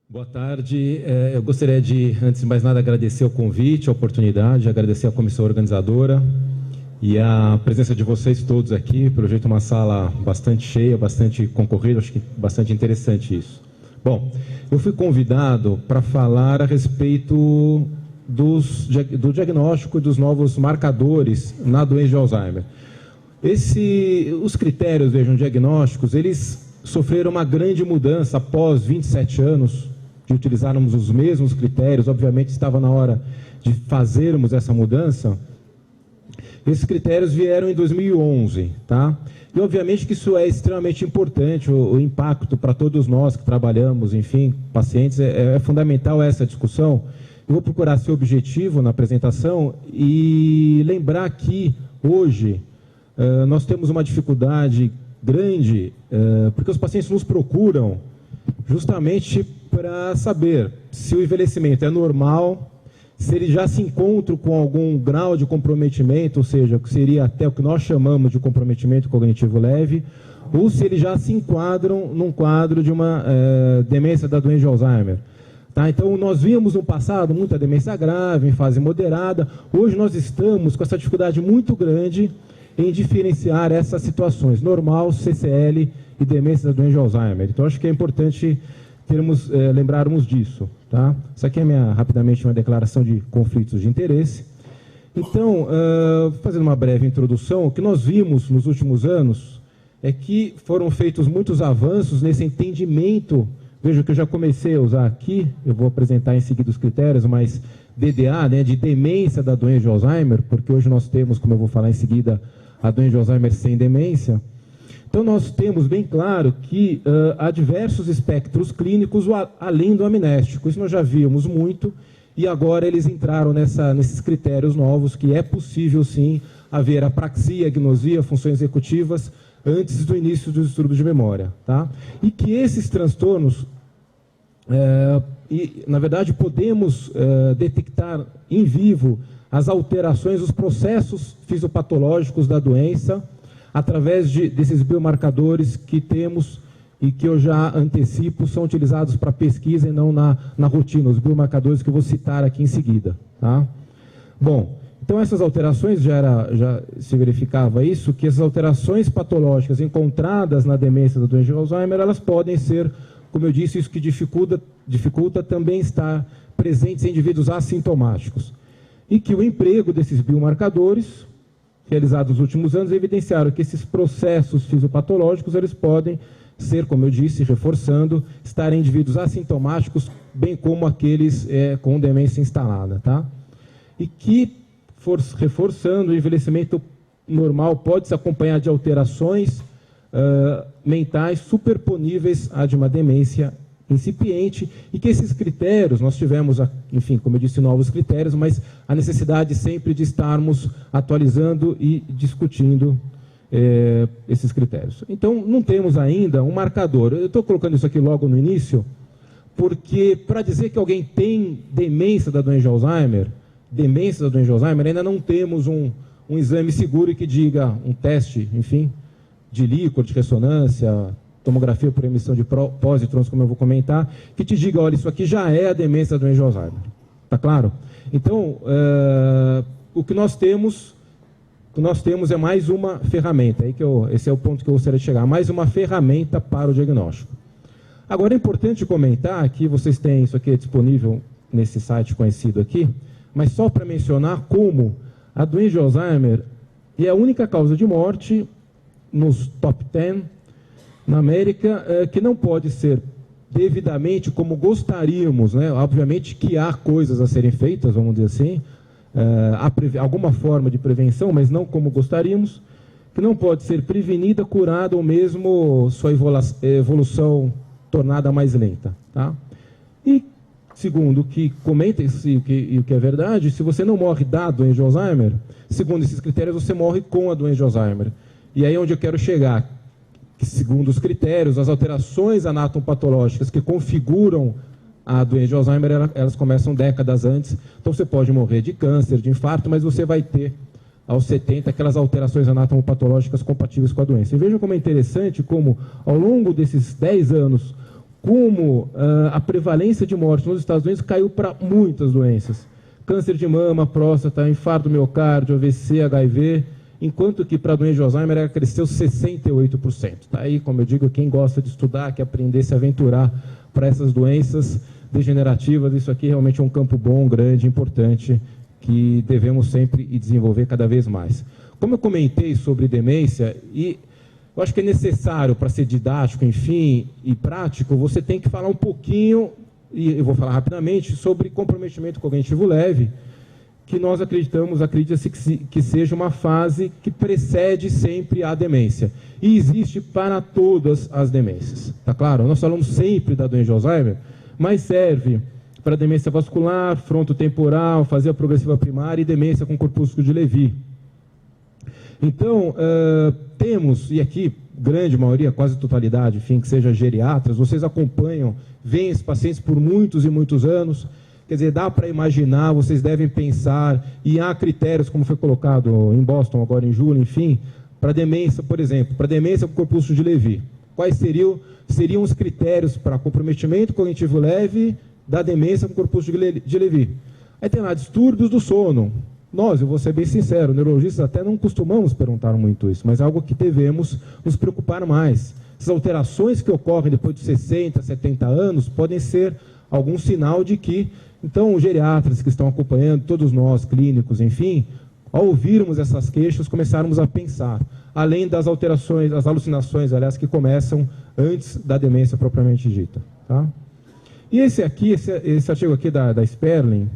Boa tarde. Eu gostaria de, antes de mais nada, agradecer o convite, a oportunidade, agradecer à comissão organizadora e a presença de vocês todos aqui. Pelo jeito, uma sala bastante cheia, bastante concorrida, acho que bastante interessante isso. Bom, eu fui convidado para falar a respeito do diagnóstico dos novos marcadores na doença de Alzheimer. Os critérios, vejam, diagnósticos, eles sofreram uma grande mudança após 27 anos de utilizarmos os mesmos critérios. Obviamente estava na hora de fazermos essa mudança. Esses critérios vieram em 2011, tá? E obviamente que isso é extremamente importante, o impacto para todos nós que trabalhamos, enfim, pacientes, é fundamental essa discussão. Eu vou procurar ser objetivo na apresentação e lembrar que hoje nós temos uma dificuldade grande, porque os pacientes nos procuram justamente para saber se o envelhecimento é normal, se ele já se encontra com algum grau de comprometimento, ou seja, que seria até o que nós chamamos de comprometimento cognitivo leve, ou se eles já se enquadram num quadro de uma demência da doença de Alzheimer. Tá? Então, nós vimos no passado muita demência grave, em fase moderada. Hoje nós estamos com essa dificuldade muito grande em diferenciar essas situações, normal, CCL e demência da doença de Alzheimer. Então, acho que é importante lembrarmos disso. Tá? Isso aqui é rapidamente uma declaração de conflitos de interesse. Então, fazendo uma breve introdução, o que nós vimos nos últimos anos é que foram feitos muitos avanços nesse entendimento. Veja que eu já comecei a usar aqui, eu vou apresentar em seguida os critérios, mas DDA, né, de demência da doença de Alzheimer, porque hoje nós temos, como eu vou falar em seguida, a doença de Alzheimer sem demência. Então, nós temos bem claro que há diversos espectros clínicos além do amnéstico. Isso nós já víamos muito e agora eles entraram nesses critérios novos que é possível, sim, haver apraxia, agnosia, funções executivas antes do início dos distúrbios de memória. Tá? E que esses transtornos, na verdade, podemos detectar em vivo as alterações, os processos fisiopatológicos da doença, através desses biomarcadores que temos e que eu já antecipo, são utilizados para pesquisa e não na rotina, os biomarcadores que eu vou citar aqui em seguida. Tá? Bom, então essas alterações, já se verificava isso, que essas alterações patológicas encontradas na demência da doença de Alzheimer, elas podem ser, como eu disse, isso que dificulta também estar presentes em indivíduos assintomáticos. E que o emprego desses biomarcadores, realizados nos últimos anos, evidenciaram que esses processos fisiopatológicos, eles podem ser, como eu disse, reforçando, estar em indivíduos assintomáticos, bem como aqueles com demência instalada. Tá? E que, reforçando, o envelhecimento normal pode se acompanhar de alterações mentais superponíveis à de uma demência incipiente, e que esses critérios, nós tivemos, enfim, como eu disse, novos critérios, mas a necessidade sempre de estarmos atualizando e discutindo esses critérios. Então, não temos ainda um marcador. Eu estou colocando isso aqui logo no início, porque para dizer que alguém tem demência da doença de Alzheimer, ainda não temos um exame seguro que diga, um teste, enfim, de líquor, de ressonância, tomografia por emissão de pósitrons, como eu vou comentar, que te diga, olha, isso aqui já é a demência da doença de Alzheimer. Está claro? Então, o que nós temos é mais uma ferramenta. Esse é o ponto que eu gostaria de chegar. Mais uma ferramenta para o diagnóstico. Agora, é importante comentar que vocês têm isso aqui disponível nesse site conhecido aqui, mas só para mencionar como a doença de Alzheimer é a única causa de morte nos top 10 na América, que não pode ser devidamente como gostaríamos, né? Obviamente que há coisas a serem feitas, vamos dizer assim, há alguma forma de prevenção, mas não como gostaríamos, que não pode ser prevenida, curada ou mesmo sua evolução tornada mais lenta. Tá? E, segundo o que comenta e o que é verdade, se você não morre da doença de Alzheimer, segundo esses critérios, você morre com a doença de Alzheimer. E aí é onde eu quero chegar, que segundo os critérios, as alterações anatomopatológicas que configuram a doença de Alzheimer, elas começam décadas antes. Então você pode morrer de câncer, de infarto, mas você vai ter aos 70 aquelas alterações anatomopatológicas compatíveis com a doença. E vejam como é interessante como, ao longo desses 10 anos, como a prevalência de mortes nos Estados Unidos caiu para muitas doenças. Câncer de mama, próstata, infarto do miocárdio, AVC, HIV, enquanto que para a doença de Alzheimer ela cresceu 68%. Tá aí, como eu digo, quem gosta de estudar, quer aprender, se aventurar para essas doenças degenerativas, isso aqui realmente é um campo bom, grande, importante, que devemos sempre desenvolver cada vez mais. Como eu comentei sobre demência, e eu acho que é necessário para ser didático, enfim, e prático, você tem que falar um pouquinho, e eu vou falar rapidamente, sobre comprometimento cognitivo leve, que nós acredita-se que seja uma fase que precede sempre a demência. E existe para todas as demências, tá claro? Nós falamos sempre da doença de Alzheimer, mas serve para demência vascular, frontotemporal, fase progressiva primária e demência com corpúsculo de Levy. Então, temos, e aqui, grande maioria, quase totalidade, enfim, que seja geriatras, vocês acompanham, veem esses pacientes por muitos e muitos anos, quer dizer, dá para imaginar, vocês devem pensar, e há critérios, como foi colocado em Boston agora em julho, enfim, para demência, por exemplo, para demência com corpúsculo de Levy. Quais seriam os critérios para comprometimento cognitivo leve da demência com corpúsculo de Levy? Aí tem lá, distúrbios do sono. Nós, eu vou ser bem sincero, neurologistas até não costumamos perguntar muito isso, mas é algo que devemos nos preocupar mais. Essas alterações que ocorrem depois de 60, 70 anos podem ser algum sinal de que, então, os geriatras que estão acompanhando, todos nós, clínicos, enfim, ao ouvirmos essas queixas, começarmos a pensar, além das alterações, as alucinações, aliás, que começam antes da demência propriamente dita. Tá? E esse artigo aqui da Sperling,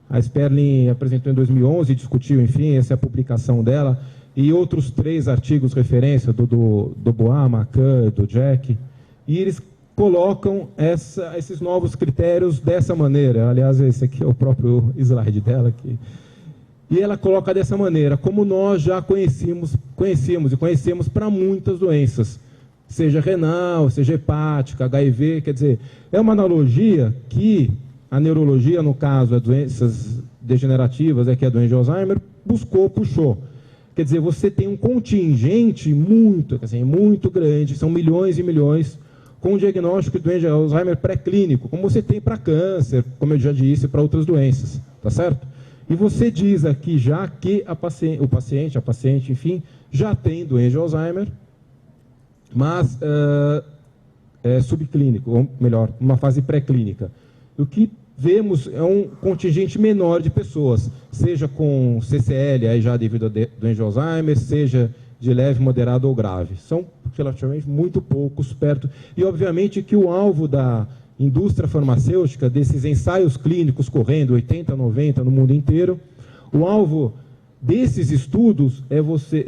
a Sperling apresentou em 2011 e discutiu, enfim, essa é a publicação dela, e outros 3 artigos referência do Bois, Macan, do Jack, e eles colocam esses novos critérios dessa maneira. Aliás, esse aqui é o próprio slide dela aqui. E ela coloca dessa maneira, como nós já conhecemos e conhecemos para muitas doenças, seja renal, seja hepática, HIV, quer dizer, é uma analogia que a neurologia, no caso, as doenças degenerativas, que é a doença de Alzheimer, puxou. Quer dizer, você tem um contingente muito grande, são milhões e milhões, com o diagnóstico de doença de Alzheimer pré-clínico, como você tem para câncer, como eu já disse, para outras doenças, tá certo? E você diz aqui já que a paciente, enfim, já tem doença de Alzheimer, mas é subclínico, ou melhor, uma fase pré-clínica. O que vemos é um contingente menor de pessoas, seja com CCL, aí já devido a doença de Alzheimer, seja de leve, moderado ou grave. São relativamente muito poucos perto. E, obviamente, que o alvo da indústria farmacêutica, desses ensaios clínicos correndo 80, 90 no mundo inteiro, o alvo desses estudos é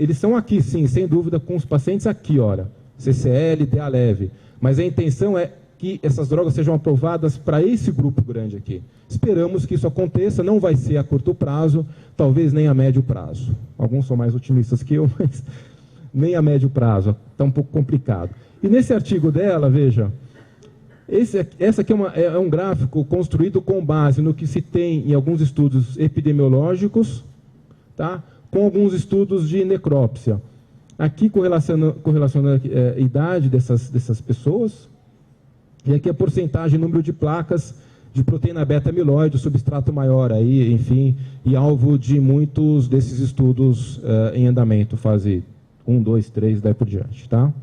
eles são aqui, sim, sem dúvida, com os pacientes aqui, olha, CCL, DA leve. Mas a intenção é que essas drogas sejam aprovadas para esse grupo grande aqui. Esperamos que isso aconteça, não vai ser a curto prazo, talvez nem a médio prazo. Alguns são mais otimistas que eu, mas nem a médio prazo, está um pouco complicado. E nesse artigo dela, veja, essa aqui é um gráfico construído com base no que se tem em alguns estudos epidemiológicos, tá? Com alguns estudos de necrópsia. Aqui correlacionando a idade dessas pessoas, e aqui a porcentagem, número de placas de proteína beta-amiloide, substrato maior aí, enfim, e alvo de muitos desses estudos em andamento, fase 1, 2, 3, daí por diante, tá?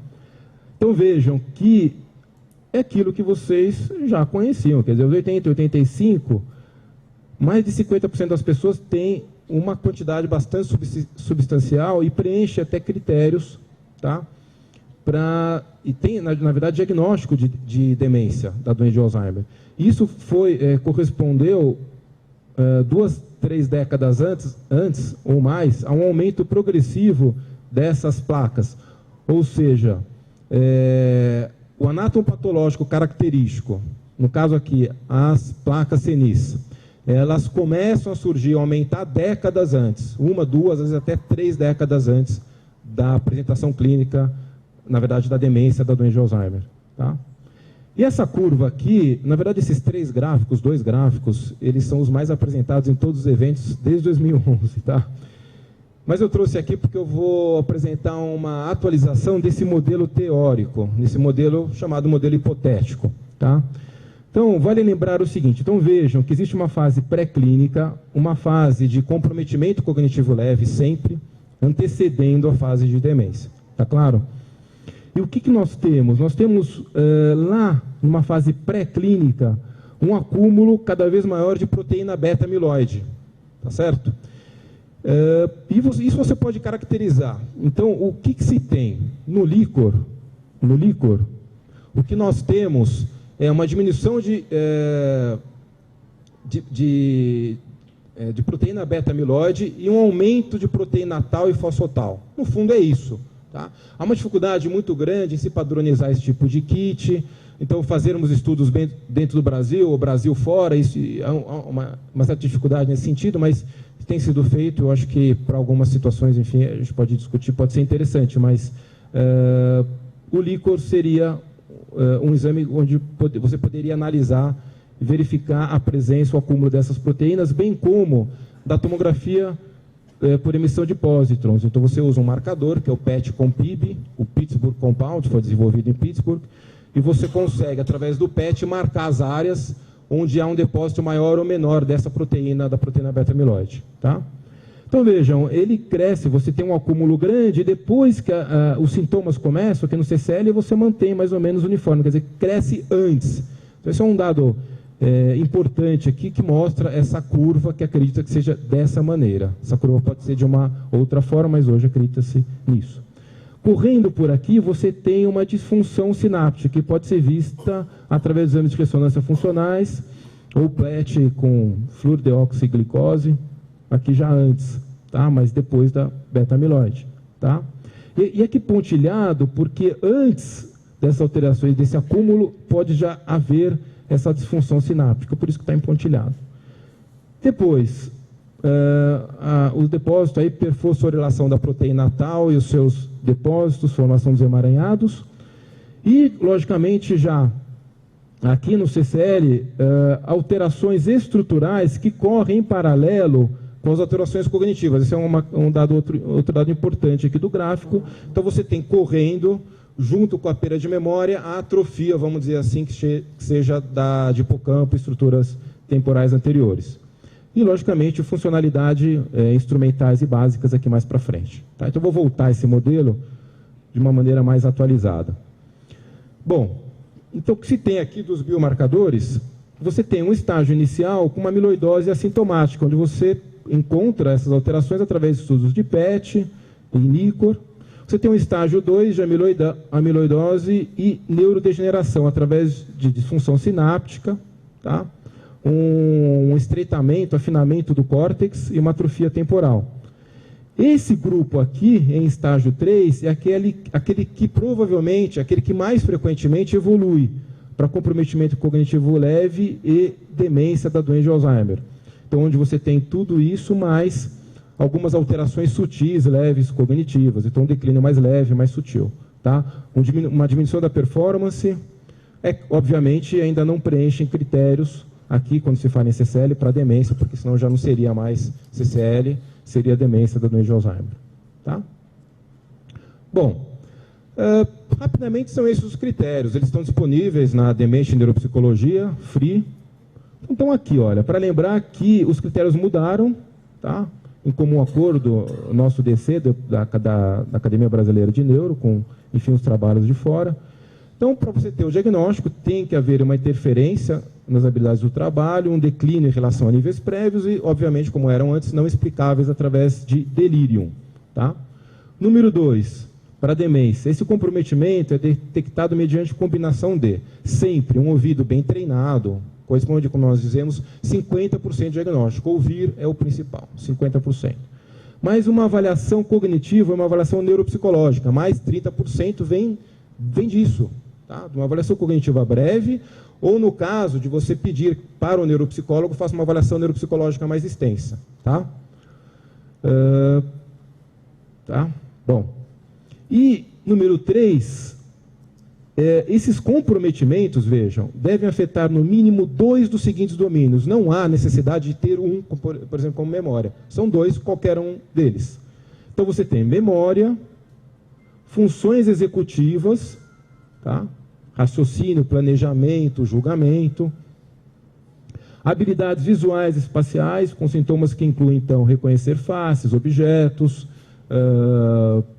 Então vejam que é aquilo que vocês já conheciam, quer dizer, os 80 e 85, mais de 50% das pessoas têm uma quantidade bastante substancial e preenche até critérios, tá? E tem, na verdade, diagnóstico de demência da doença de Alzheimer. Isso correspondeu 2, 3 décadas antes ou mais a um aumento progressivo dessas placas. Ou seja, o anatomopatológico característico, no caso aqui, as placas senis, elas começam a surgir, a aumentar décadas antes, 1, 2, às vezes até 3 décadas antes da apresentação clínica, na verdade, da demência da doença de Alzheimer. Tá? E essa curva aqui, na verdade, esses 2 gráficos, eles são os mais apresentados em todos os eventos desde 2011, tá? Mas eu trouxe aqui porque eu vou apresentar uma atualização desse modelo teórico, nesse modelo chamado modelo hipotético. tá? Então, vale lembrar o seguinte, então vejam que existe uma fase pré-clínica, uma fase de comprometimento cognitivo leve sempre, antecedendo a fase de demência, tá claro? E o que nós temos? Nós temos lá, numa fase pré-clínica, um acúmulo cada vez maior de proteína beta-amiloide, tá certo? Isso você pode caracterizar. Então, o que se tem? No líquor, o que nós temos é uma diminuição de proteína beta-amiloide e um aumento de proteína tal e fosfotal. No fundo é isso. Tá? Há uma dificuldade muito grande em se padronizar esse tipo de kit, então fazermos estudos dentro do Brasil ou Brasil fora, isso, há uma certa dificuldade nesse sentido, mas tem sido feito, eu acho que para algumas situações, enfim, a gente pode discutir, pode ser interessante, mas o líquor seria um exame onde você poderia analisar e verificar a presença ou acúmulo dessas proteínas, bem como da tomografia por emissão de pósitrons. Então, você usa um marcador, que é o PET-COMPIB, o Pittsburgh Compound, foi desenvolvido em Pittsburgh, e você consegue, através do PET, marcar as áreas onde há um depósito maior ou menor dessa proteína, da proteína beta-amiloide. Tá? Então, vejam, ele cresce, você tem um acúmulo grande, e depois que os sintomas começam, aqui no CCL, você mantém mais ou menos uniforme, quer dizer, cresce antes. Então, esse é um dado importante aqui, que mostra essa curva, que acredita que seja dessa maneira. Essa curva pode ser de uma outra forma, mas hoje acredita-se nisso. Correndo por aqui, você tem uma disfunção sináptica, que pode ser vista através dos exames de ressonância funcionais, ou PET com fluorodeoxiglicose, aqui já antes, tá? Mas depois da beta-amiloide. Tá? E aqui pontilhado, porque antes dessas alterações, desse acúmulo, pode já haver essa disfunção sináptica, por isso que está empontilhado. Depois, o depósito aí, perfosforilação da proteína tal e os seus depósitos, formação dos emaranhados, e, logicamente, já aqui no CCL, alterações estruturais que correm em paralelo com as alterações cognitivas. Esse é outro dado importante aqui do gráfico. Então, você tem correndo, junto com a perda de memória, a atrofia, vamos dizer assim, que seja de hipocampo, estruturas temporais anteriores. E, logicamente, funcionalidade instrumentais e básicas aqui mais para frente. Tá? Então, eu vou voltar esse modelo de uma maneira mais atualizada. Bom, então, o que se tem aqui dos biomarcadores, você tem um estágio inicial com uma amiloidose assintomática, onde você encontra essas alterações através de estudos de PET, em líquor. Você tem um estágio 2 de amiloidose e neurodegeneração, através de disfunção sináptica, tá? Um estreitamento, afinamento do córtex e uma atrofia temporal. Esse grupo aqui, em estágio 3, é aquele que provavelmente, aquele que mais frequentemente evolui para comprometimento cognitivo leve e demência da doença de Alzheimer. Então, onde você tem tudo isso, mais algumas alterações sutis, leves, cognitivas. Então, um declínio mais leve, mais sutil. Tá? Uma diminuição da performance, obviamente, ainda não preenche critérios aqui, quando se fala em CCL, para demência, porque senão já não seria mais CCL, seria demência da doença de Alzheimer. Tá? Bom, rapidamente são esses os critérios. Eles estão disponíveis na Dementia Neuropsicologia, Free. Então, aqui, olha, para lembrar que os critérios mudaram, tá? Em comum acordo, nosso DC da Academia Brasileira de Neuro, com, enfim, os trabalhos de fora. Então, para você ter o diagnóstico, tem que haver uma interferência nas habilidades do trabalho, um declínio em relação a níveis prévios e, obviamente, como eram antes, não explicáveis através de delírio. Tá? Número 2, para demência. Esse comprometimento é detectado mediante combinação de, sempre, um ouvido bem treinado, corresponde, como nós dizemos, 50% de diagnóstico. Ouvir é o principal, 50%. Mas uma avaliação cognitiva, uma avaliação neuropsicológica, mais 30% vem disso. Tá? Uma avaliação cognitiva breve, ou no caso de você pedir para o neuropsicólogo, faça uma avaliação neuropsicológica mais extensa. Tá? Tá? Bom. E, número 3, esses comprometimentos, vejam, devem afetar no mínimo 2 dos seguintes domínios. Não há necessidade de ter um, por exemplo, como memória. São 2, qualquer um deles. Então, você tem memória, funções executivas, tá? raciocínio, planejamento, julgamento. Habilidades visuais e espaciais, com sintomas que incluem, então, reconhecer faces, objetos,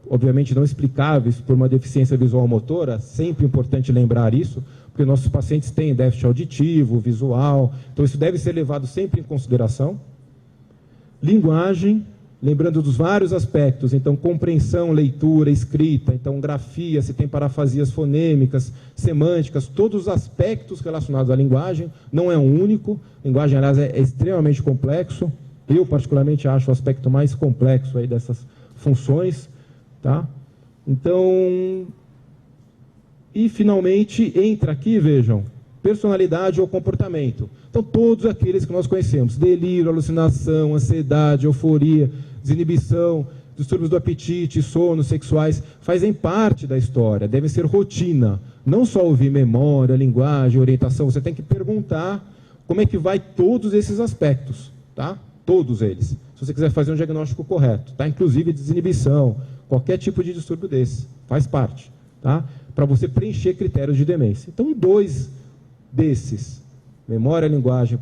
obviamente não explicáveis por uma deficiência visual motora, sempre importante lembrar isso, porque nossos pacientes têm déficit auditivo, visual, então isso deve ser levado sempre em consideração. Linguagem, lembrando dos vários aspectos, então compreensão, leitura, escrita, então grafia, se tem parafasias fonêmicas, semânticas, todos os aspectos relacionados à linguagem, não é um único, linguagem, aliás, é extremamente complexo, eu particularmente acho o aspecto mais complexo aí dessas funções, tá? Então, e finalmente entra aqui, vejam, personalidade ou comportamento. Então, todos aqueles que nós conhecemos, delírio, alucinação, ansiedade, euforia, desinibição, distúrbios do apetite, sono, sexuais, fazem parte da história, devem ser rotina. Não só ouvir memória, linguagem, orientação, você tem que perguntar como é que vai todos esses aspectos, tá? Todos eles. Se você quiser fazer um diagnóstico correto, tá? Inclusive desinibição, qualquer tipo de distúrbio desse, faz parte, tá? Para você preencher critérios de demência. Então, 2 desses, memória, linguagem,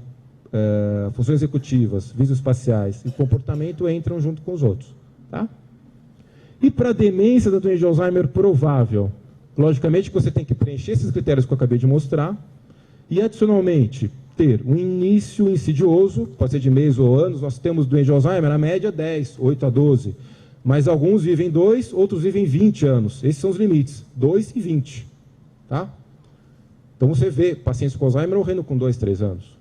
funções executivas, visoespaciais e comportamento, entram junto com os outros, tá? E para a demência da doença de Alzheimer provável, logicamente que você tem que preencher esses critérios que eu acabei de mostrar e, adicionalmente, ter um início insidioso, pode ser de meses ou anos. Nós temos doença de Alzheimer, na média 10, 8 a 12, mas alguns vivem 2, outros vivem 20 anos. Esses são os limites, 2 e 20, tá? Então você vê pacientes com Alzheimer morrendo com 2, 3 anos.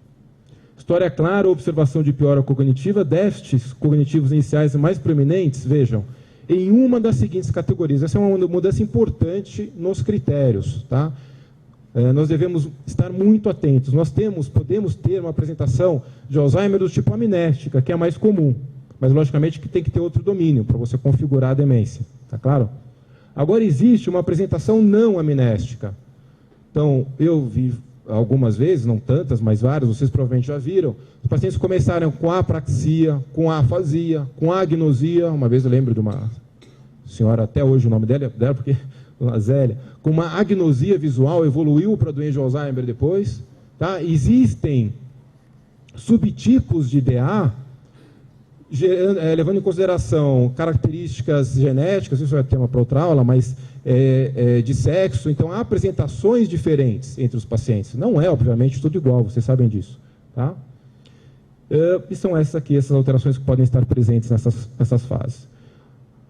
História clara, observação de piora cognitiva, déficits cognitivos iniciais mais proeminentes, vejam, em uma das seguintes categorias. Essa é uma mudança importante nos critérios, tá? Nós devemos estar muito atentos. Nós podemos ter uma apresentação de Alzheimer do tipo amnéstica, que é a mais comum, mas logicamente que tem que ter outro domínio para você configurar a demência, tá claro? Agora existe uma apresentação não amnéstica. Então, eu vi algumas vezes, não tantas, mas várias, vocês provavelmente já viram, os pacientes começaram com apraxia, com afasia, com agnosia. Uma vez eu lembro de uma senhora, até hoje o nome dela porque Dona Zélia, com uma agnosia visual, evoluiu para a doença de Alzheimer depois, tá? Existem subtipos de DA, levando em consideração características genéticas, isso é tema para outra aula, mas de sexo, então há apresentações diferentes entre os pacientes. Não é, obviamente, tudo igual, vocês sabem disso, tá? E são essas aqui, essas alterações que podem estar presentes nessas fases.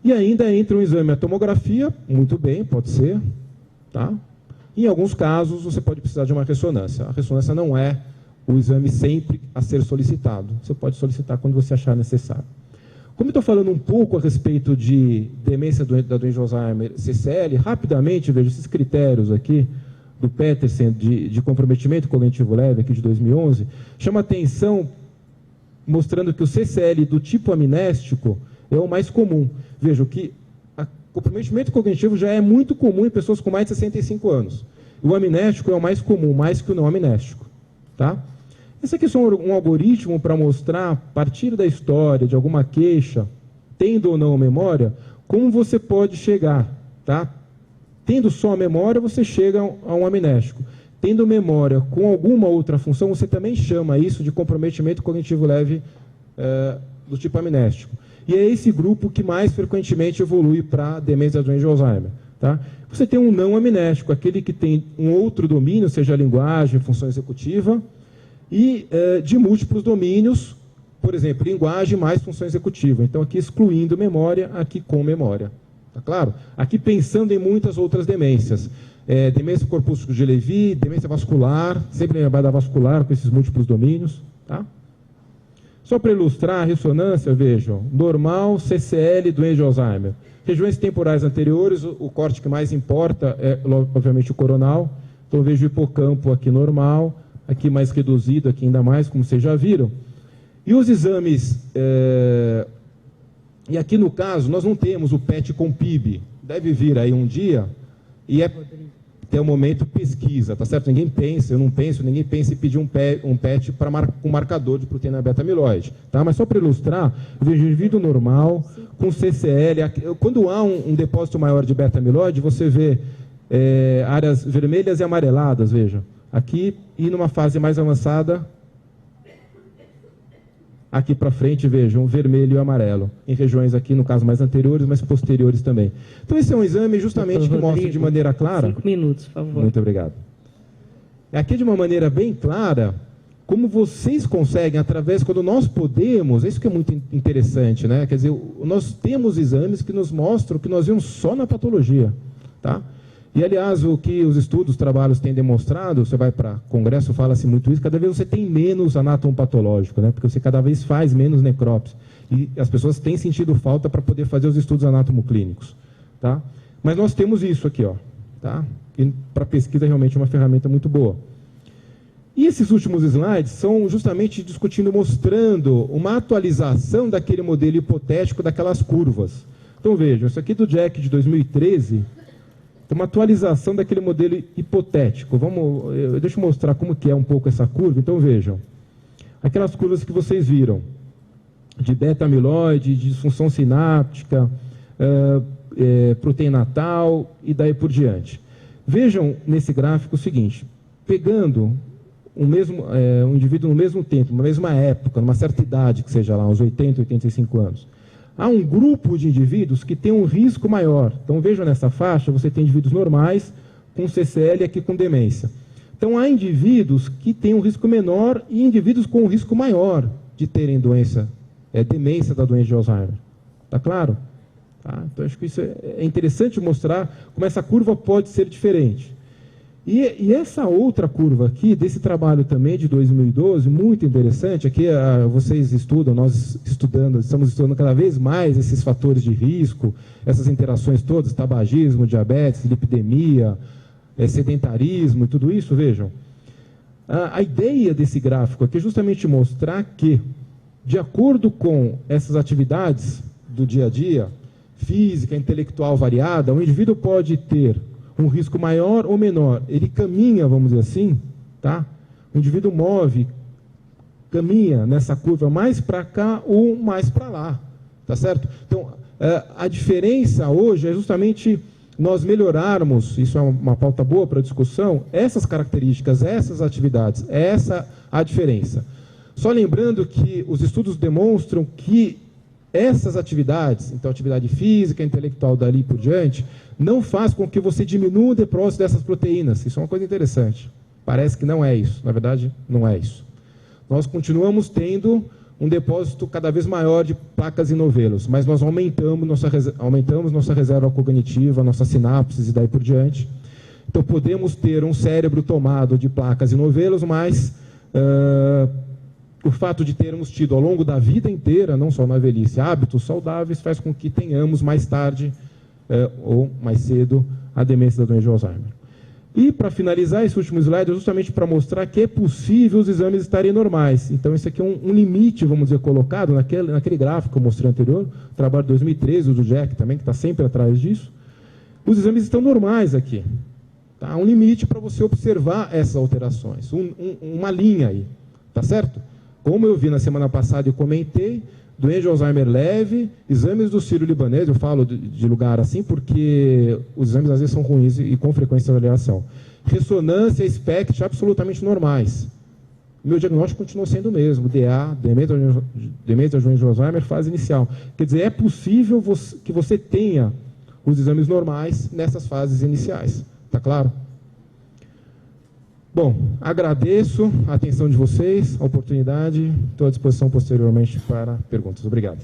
E ainda entra um exame, a tomografia, muito bem, pode ser, tá? Em alguns casos, você pode precisar de uma ressonância. A ressonância não é o exame sempre a ser solicitado. Você pode solicitar quando você achar necessário. Como eu estou falando um pouco a respeito de demência da doença de Alzheimer, CCL, rapidamente, vejo esses critérios aqui, do Petersen, de comprometimento cognitivo leve, aqui de 2011, chama atenção, mostrando que o CCL do tipo amnéstico é o mais comum. Vejam que o comprometimento cognitivo já é muito comum em pessoas com mais de 65 anos. O amnéstico é o mais comum, mais que o não amnéstico, tá? Esse aqui é só um algoritmo para mostrar, a partir da história, de alguma queixa, tendo ou não memória, como você pode chegar, tá? Tendo só a memória, você chega a um amnéstico. Tendo memória com alguma outra função, você também chama isso de comprometimento cognitivo leve do tipo amnéstico. E é esse grupo que mais frequentemente evolui para demência da doença de Alzheimer, tá? Você tem um não amnéstico, aquele que tem um outro domínio, seja a linguagem, função executiva, e de múltiplos domínios, por exemplo, linguagem mais função executiva. Então, aqui excluindo memória, aqui com memória. Tá claro? Aqui pensando em muitas outras demências. Demência corpúsculo de Levy, demência vascular, sempre lembrar da vascular com esses múltiplos domínios. Tá? Só para ilustrar a ressonância, vejam, normal, CCL, doença de Alzheimer. Regiões temporais anteriores, o corte que mais importa é, obviamente, o coronal. Então, eu vejo o hipocampo aqui normal, aqui mais reduzido, aqui ainda mais, como vocês já viram. E os exames, e aqui no caso, nós não temos o PET com PIB. Deve vir aí um dia, e até o momento pesquisa, tá certo? Ninguém pensa, eu não penso, ninguém pensa em pedir um PET com marcador de proteína beta-amiloide, tá? Mas só para ilustrar, eu vejo indivíduo normal, com CCL, quando há um depósito maior de beta-amiloide, você vê áreas vermelhas e amareladas, vejam. Aqui, e numa fase mais avançada, aqui para frente, vejam, vermelho e amarelo. Em regiões aqui, no caso, mais anteriores, mas posteriores também. Então, esse é um exame justamente que mostra de maneira clara... 5 minutos, por favor. Muito obrigado. Aqui, de uma maneira bem clara, como vocês conseguem, através, quando nós podemos, isso que é muito interessante, né? Quer dizer, nós temos exames que nos mostram que nós vimos só na patologia, tá? E, aliás, o que os estudos, os trabalhos têm demonstrado, você vai para congresso, fala-se muito isso, cada vez você tem menos anátomo patológico, né? Porque você cada vez faz menos necrópsia. E as pessoas têm sentido falta para poder fazer os estudos anatomoclínicos, tá? Mas nós temos isso aqui, ó, tá? E para pesquisa, realmente, é uma ferramenta muito boa. E esses últimos slides são justamente discutindo, mostrando uma atualização daquele modelo hipotético daquelas curvas. Então, vejam, isso aqui do Jack de 2013... uma atualização daquele modelo hipotético. Deixa eu mostrar como que é um pouco essa curva. Então, vejam. Aquelas curvas que vocês viram, de beta-amiloide, de disfunção sináptica, proteína tal, e daí por diante. Vejam nesse gráfico o seguinte, pegando um indivíduo no mesmo tempo, na mesma época, numa certa idade, que seja lá, uns 80, 85 anos, há um grupo de indivíduos que tem um risco maior. Então, vejam nessa faixa, você tem indivíduos normais com CCL aqui com demência. Então, há indivíduos que têm um risco menor e indivíduos com um risco maior de terem doença, demência da doença de Alzheimer. Está claro? Tá? Então, acho que isso é interessante mostrar como essa curva pode ser diferente. E essa outra curva aqui, desse trabalho também de 2012, muito interessante, aqui vocês estudam, nós estamos estudando cada vez mais esses fatores de risco, essas interações todas, tabagismo, diabetes, lipidemia, sedentarismo e tudo isso, vejam. A ideia desse gráfico aqui é justamente mostrar que, de acordo com essas atividades do dia a dia, física, intelectual variada, o indivíduo pode ter um risco maior ou menor. Ele caminha, vamos dizer assim, tá? O indivíduo caminha nessa curva mais para cá ou mais para lá, tá certo? Então, a diferença hoje é justamente nós melhorarmos, isso é uma pauta boa para discussão, essas características, essas atividades, essa a diferença. Só lembrando que os estudos demonstram que essas atividades, então atividade física, intelectual, dali por diante, não faz com que você diminua o depósito dessas proteínas. Isso é uma coisa interessante. Parece que não é isso. Na verdade, não é isso. Nós continuamos tendo um depósito cada vez maior de placas e novelos, mas nós aumentamos nossa reserva cognitiva, nossas sinapses e daí por diante. Então, podemos ter um cérebro tomado de placas e novelos, mas o fato de termos tido ao longo da vida inteira, não só na velhice, hábitos saudáveis, faz com que tenhamos mais tarde ou mais cedo a demência da doença de Alzheimer. E, para finalizar, esse último slide é justamente para mostrar que é possível os exames estarem normais. Então, esse aqui é um limite, vamos dizer, colocado naquele gráfico que eu mostrei anterior, o trabalho de 2013, o do Jack também, que está sempre atrás disso. Os exames estão normais aqui. Tá? Há um limite para você observar essas alterações, uma linha aí, tá certo? Como eu vi na semana passada e comentei, doença de Alzheimer leve, exames do sírio-libanês, eu falo de lugar assim porque os exames às vezes são ruins e com frequência de avaliação. Ressonância, SPECT, absolutamente normais. Meu diagnóstico continua sendo o mesmo, DA, demência da doença de Alzheimer, fase inicial. Quer dizer, é possível que você tenha os exames normais nessas fases iniciais. Está claro? Bom, agradeço a atenção de vocês, a oportunidade, estou à disposição posteriormente para perguntas. Obrigado.